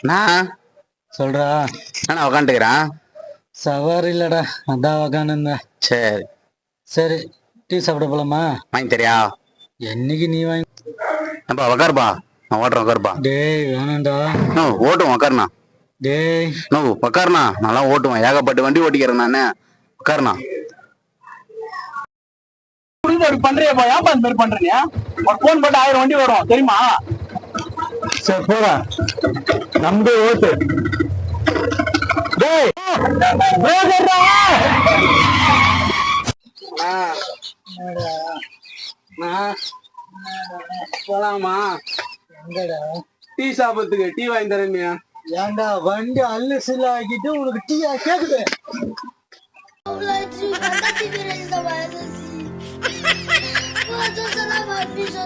நான் சொல்றா. நான் உக்காந்துக்கிறேன். சவாரி இல்லடா, அதான் உக்காந்துருந்த. சரி சரி, டீ சாப்பிட போலாமா? வாங்கி தெரியா? என்னைக்கு நீ வாங்கி. அப்பா உக்காருப்பா, நான் ஓட்டுறேன் உக்காருப்பா. டேய் வேணாண்டா. ஓட்டுவேன் உக்காருண்ணா. டேய் உக்காருண்ணா, நல்லா ஓட்டுவேன், ஏகப்பட்ட வண்டி ஓட்டிக்கிறேன் நானு. உக்காருண்ணா. பண்றியாப்பா? ஏன்பா இந்த மாதிரி பண்றீங்க? ஒரு போன் போட்டு 1000 வண்டி வரும் தெரியுமா? சரி போடா, நம்பி ஓட்டு. டேய் போலாமா? எங்கடா? டீ சாப்பிடுறதுக்கு டீ வாங்கி தரேன்யா. ஏன்டா வண்டி அல்ல சில ஆக்கிட்டு உனக்கு டீயா கேக்குது? Olha, tio, tá te virando da barra assim. Pô, eu tô só na barra, bicho.